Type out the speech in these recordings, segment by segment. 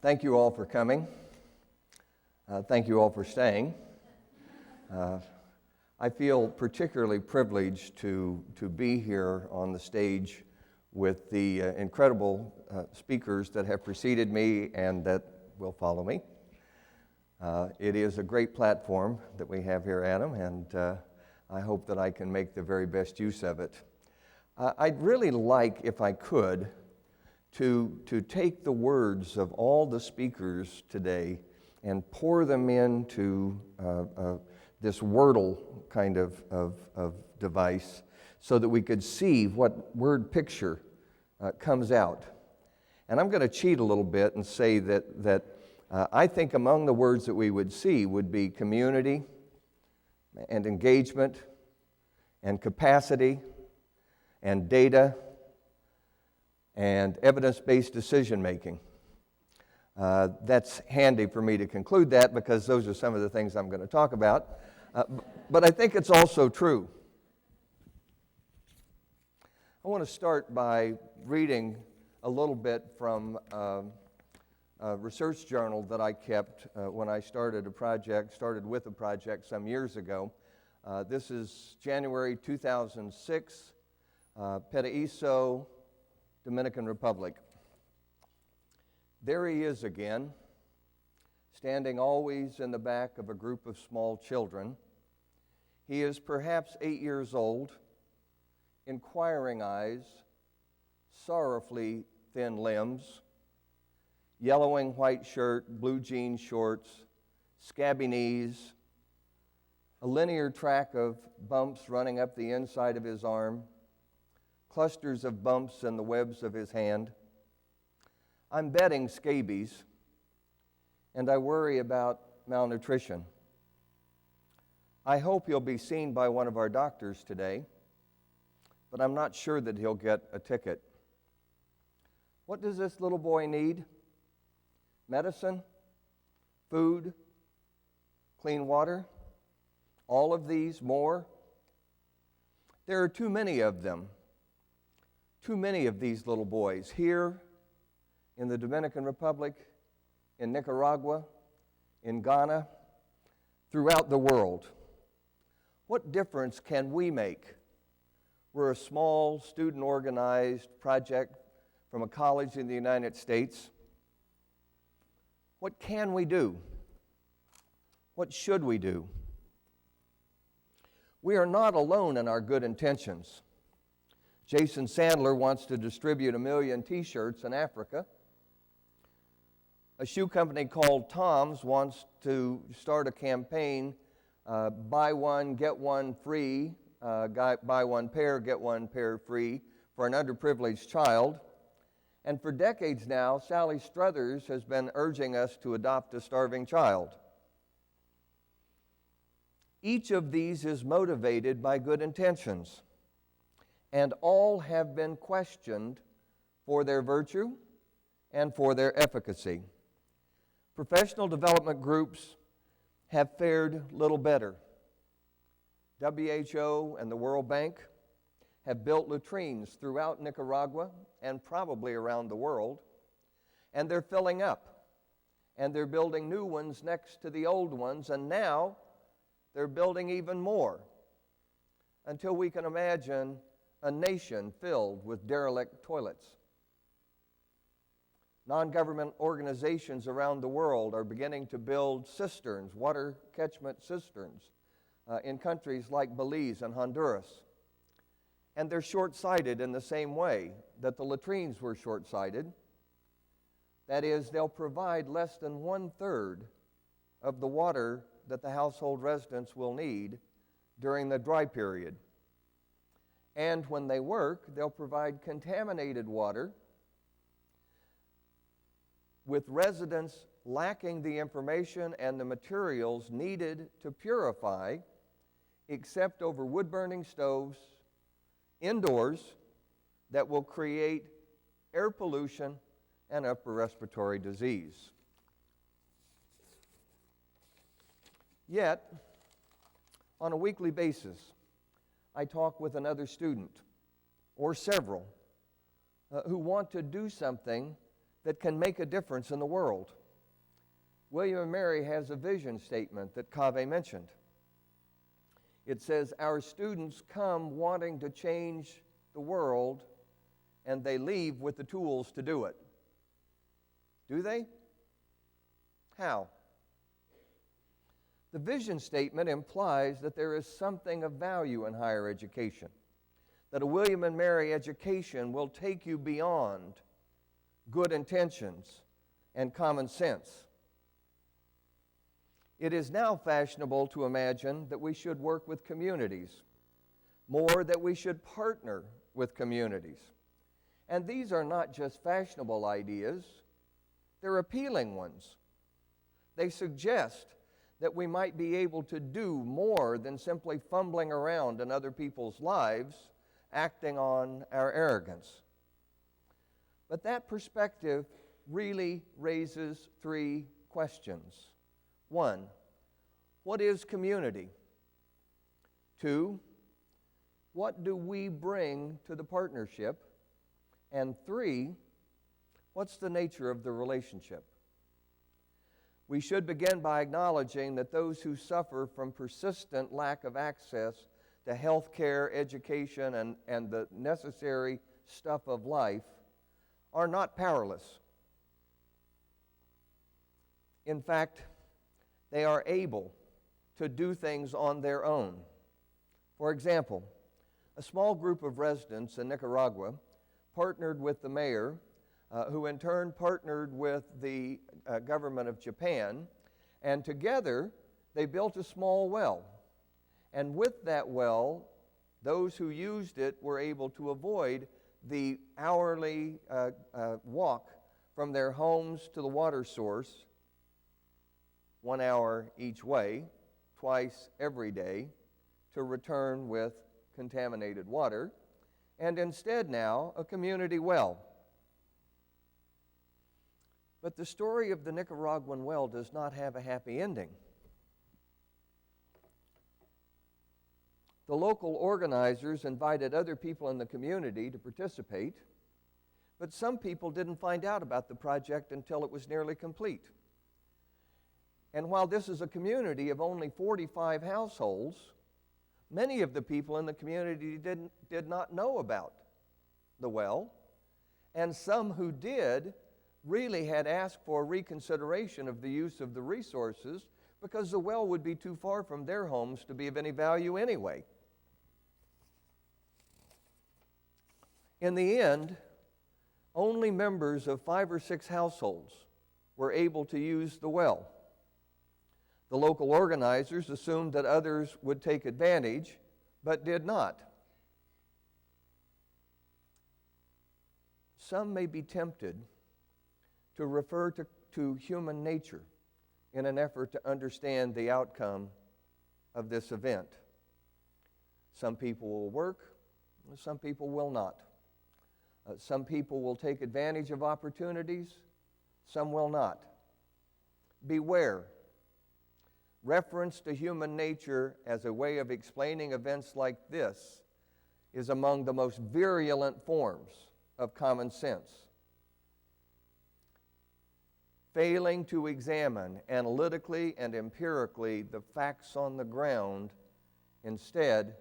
Thank you all for coming. Thank you all for staying. I feel particularly privileged to be here on the stage with the incredible speakers that have preceded me and that will follow me. It is a great platform that we have here, Adam, and I hope that I can make the very best use of it. I'd really like, if I could, to take the words of all the speakers today and pour them into this Wordle kind of device so that we could see what word picture comes out. And I'm going to cheat a little bit and say that I think among the words that we would see would be community and engagement and capacity and data and evidence-based decision-making. That's handy for me to conclude that because those are some of the things I'm going to talk about. But I think it's also true. I want to start by reading a little bit from a research journal that I kept when I started with a project some years ago. This is January 2006, Paraíso, Dominican Republic. There he is again, standing always in the back of a group of small children. He is perhaps 8 years old, inquiring eyes, sorrowfully thin limbs, yellowing white shirt, blue jean shorts, scabby knees, a linear track of bumps running up the inside of his arm, clusters of bumps in the webs of his hand. I'm betting scabies, and I worry about malnutrition. I hope he'll be seen by one of our doctors today, but I'm not sure that he'll get a ticket. What does this little boy need? Medicine? Food? Clean water? All of these more? There are too many of them. Too many of these little boys here in the Dominican Republic, in Nicaragua, in Ghana, throughout the world. What difference can we make? We're a small, student-organized project from a college in the United States. What can we do? What should we do? We are not alone in our good intentions. Jason Sandler wants to distribute 1 million T-shirts in Africa. A shoe company called Tom's wants to start a campaign, buy one, get one free, buy one pair, get one pair free for an underprivileged child. And for decades now, Sally Struthers has been urging us to adopt a starving child. Each of these is motivated by good intentions, and all have been questioned for their virtue and for their efficacy. Professional development groups have fared little better. WHO and the World Bank have built latrines throughout Nicaragua and probably around the world, and they're filling up, and they're building new ones next to the old ones, and now they're building even more until we can imagine a nation filled with derelict toilets. Non-government organizations around the world are beginning to build cisterns, water catchment cisterns, in countries like Belize and Honduras. And they're short-sighted in the same way that the latrines were short-sighted. That is, they'll provide less than 1/3 of the water that the household residents will need during the dry period. And when they work, they'll provide contaminated water with residents lacking the information and the materials needed to purify, except over wood-burning stoves indoors that will create air pollution and upper respiratory disease. Yet, on a weekly basis, I talk with another student or several who want to do something that can make a difference in the world. William and Mary has a vision statement that Kaveh mentioned. It says, our students come wanting to change the world, and they leave with the tools to do it. Do they? How? The vision statement implies that there is something of value in higher education, that a William and Mary education will take you beyond good intentions and common sense. It is now fashionable to imagine that we should work with communities, more that we should partner with communities. And these are not just fashionable ideas, they're appealing ones. They suggest that we might be able to do more than simply fumbling around in other people's lives, acting on our arrogance. But that perspective really raises three questions. 1, what is community? 2, what do we bring to the partnership? And 3, what's the nature of the relationship? We should begin by acknowledging that those who suffer from persistent lack of access to health care, education, and the necessary stuff of life are not powerless. In fact, they are able to do things on their own. For example, a small group of residents in Nicaragua partnered with the mayor, who in turn partnered with the government of Japan, and together they built a small well. And with that well, those who used it were able to avoid the hourly walk from their homes to the water source, 1 hour each way, twice every day, to return with contaminated water, and instead now a community well. But the story of the Nicaraguan well does not have a happy ending. The local organizers invited other people in the community to participate, but some people didn't find out about the project until it was nearly complete. And while this is a community of only 45 households, many of the people in the community did not know about the well, and some who did really had asked for reconsideration of the use of the resources because the well would be too far from their homes to be of any value anyway. In the end, only members of 5 or 6 households were able to use the well. The local organizers assumed that others would take advantage, but did not. Some may be tempted to refer to human nature in an effort to understand the outcome of this event. Some people will work, some people will not. Some people will take advantage of opportunities, some will not. Beware. Reference to human nature as a way of explaining events like this is among the most virulent forms of common sense. Failing to examine analytically and empirically the facts on the ground, instead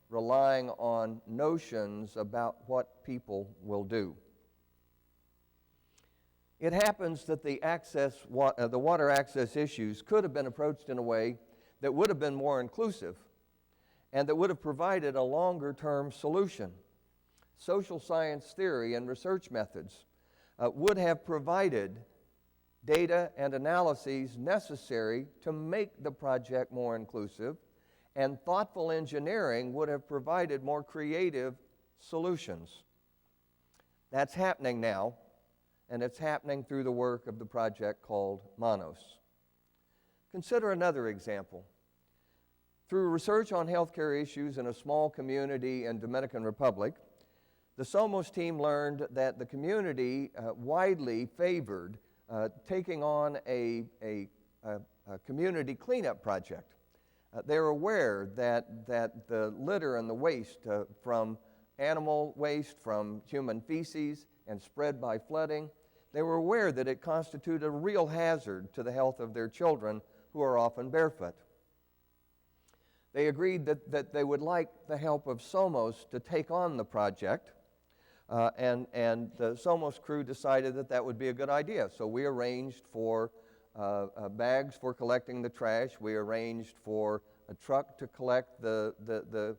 relying on notions about what people will do. It happens that the water access issues could have been approached in a way that would have been more inclusive and that would have provided a longer-term solution. Social science theory and research methods would have provided data and analyses necessary to make the project more inclusive, and thoughtful engineering would have provided more creative solutions. That's happening now, and it's happening through the work of the project called MANOS. Consider another example. Through research on healthcare issues in a small community in Dominican Republic, the SOMOS team learned that the community widely favored taking on a community cleanup project. They're aware that the litter and the waste from animal waste, from human feces, and spread by flooding, they were aware that it constituted a real hazard to the health of their children, who are often barefoot. They agreed that they would like the help of SOMOS to take on the project, and the SOMOS crew decided that would be a good idea. So we arranged for bags for collecting the trash. We arranged for a truck to collect to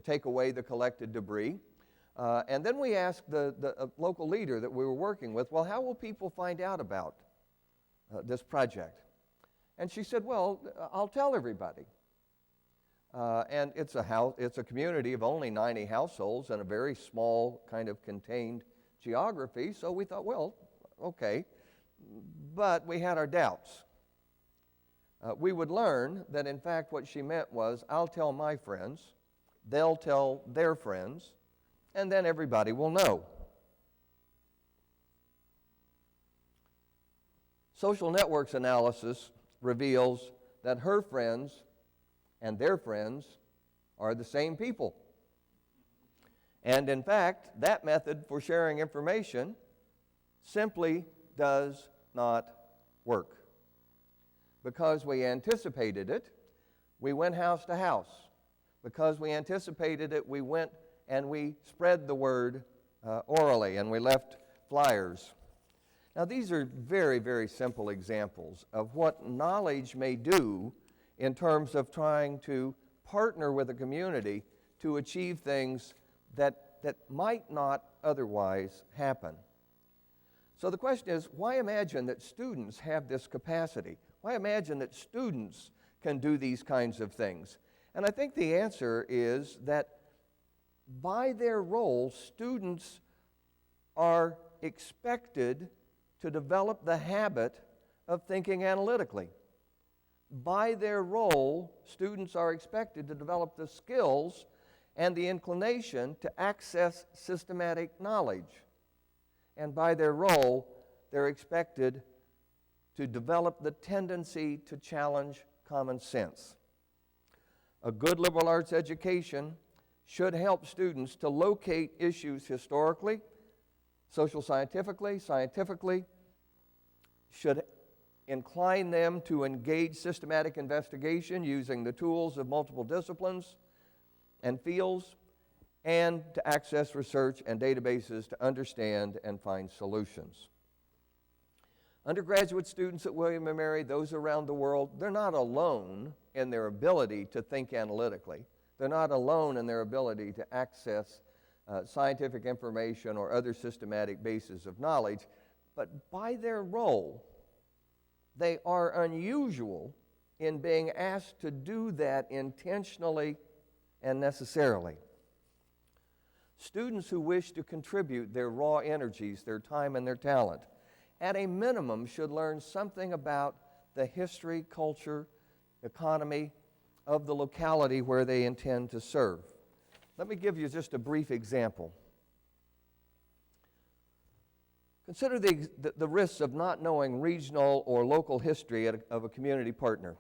take away the collected debris. And then we asked the local leader that we were working with, well, how will people find out about this project? And she said, well, I'll tell everybody. And it's a community of only 90 households and a very small kind of contained geography. So we thought, well, okay. But we had our doubts. We would learn that, in fact, what she meant was, I'll tell my friends, they'll tell their friends, and then everybody will know. Social networks analysis reveals that her friends and their friends are the same people. And in fact, that method for sharing information simply does not work. Because we anticipated it, we went house to house. Because we anticipated it, we went and we spread the word orally, and we left flyers. Now, these are very, very simple examples of what knowledge may do in terms of trying to partner with a community to achieve things that might not otherwise happen. So the question is, why imagine that students have this capacity? Why imagine that students can do these kinds of things? And I think the answer is that by their role, students are expected to develop the habit of thinking analytically. By their role, students are expected to develop the skills and the inclination to access systematic knowledge. And by their role, they're expected to develop the tendency to challenge common sense. A good liberal arts education should help students to locate issues historically, social scientifically, should incline them to engage systematic investigation using the tools of multiple disciplines and fields, and to access research and databases to understand and find solutions. Undergraduate students at William & Mary, those around the world, they're not alone in their ability to think analytically. They're not alone in their ability to access scientific information or other systematic bases of knowledge, but by their role, they are unusual in being asked to do that intentionally and necessarily. Students who wish to contribute their raw energies, their time, and their talent, at a minimum should learn something about the history, culture, economy of the locality where they intend to serve. Let me give you just a brief example. Consider the risks of not knowing regional or local history of a community partner.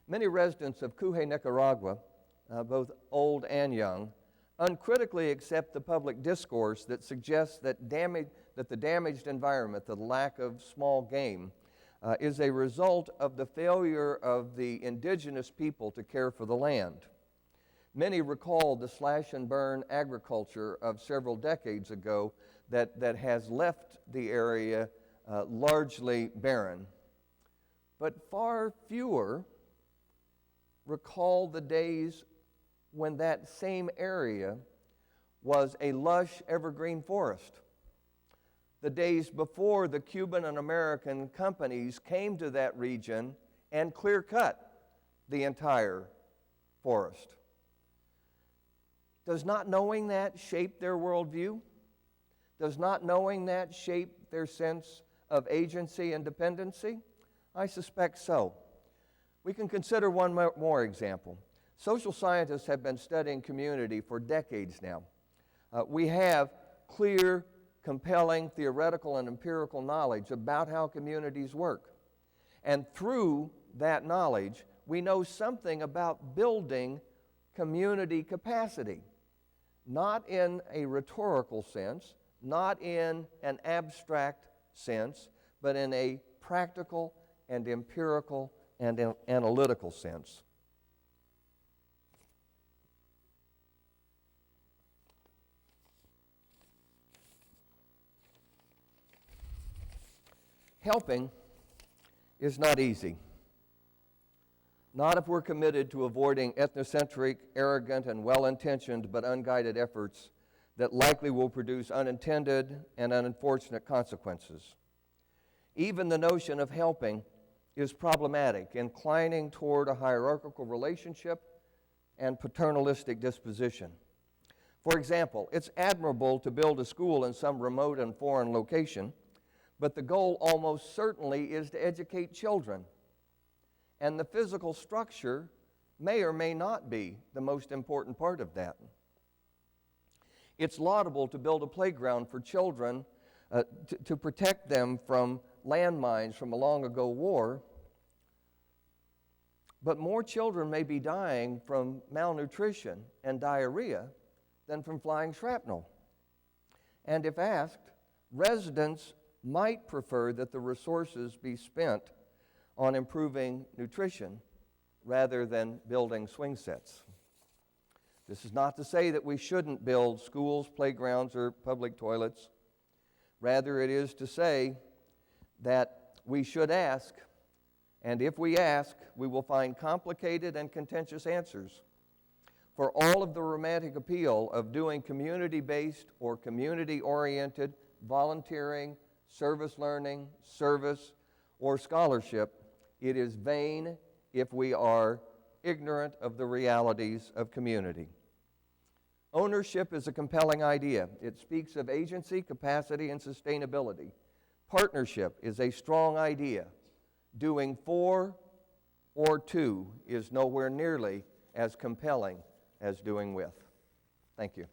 Many residents of Aday, Nicaragua, both old and young, uncritically accept the public discourse that suggests that the damaged environment, the lack of small game, is a result of the failure of the indigenous people to care for the land. Many recall the slash and burn agriculture of several decades ago that has left the area largely barren. But far fewer recall the days when that same area was a lush evergreen forest. The days before the Cuban and American companies came to that region and clear-cut the entire forest. Does not knowing that shape their worldview? Does not knowing that shape their sense of agency and dependency? I suspect so. We can consider one more example. Social scientists have been studying community for decades now. We have clear, compelling theoretical and empirical knowledge about how communities work. And through that knowledge, we know something about building community capacity, not in a rhetorical sense, not in an abstract sense, but in a practical and empirical and analytical sense. Helping is not easy. Not if we're committed to avoiding ethnocentric, arrogant, and well-intentioned but unguided efforts that likely will produce unintended and unfortunate consequences. Even the notion of helping is problematic, inclining toward a hierarchical relationship and paternalistic disposition. For example, it's admirable to build a school in some remote and foreign location, but the goal almost certainly is to educate children. And the physical structure may or may not be the most important part of that. It's laudable to build a playground for children to protect them from landmines from a long ago war, but more children may be dying from malnutrition and diarrhea than from flying shrapnel. And if asked, residents might prefer that the resources be spent on improving nutrition rather than building swing sets. This is not to say that we shouldn't build schools, playgrounds, or public toilets. Rather, it is to say that we should ask, and if we ask, we will find complicated and contentious answers. For all of the romantic appeal of doing community-based or community-oriented volunteering, service learning, service, or scholarship, it is vain if we are ignorant of the realities of community. Ownership is a compelling idea. It speaks of agency, capacity, and sustainability. Partnership is a strong idea. Doing for or to is nowhere nearly as compelling as doing with. Thank you.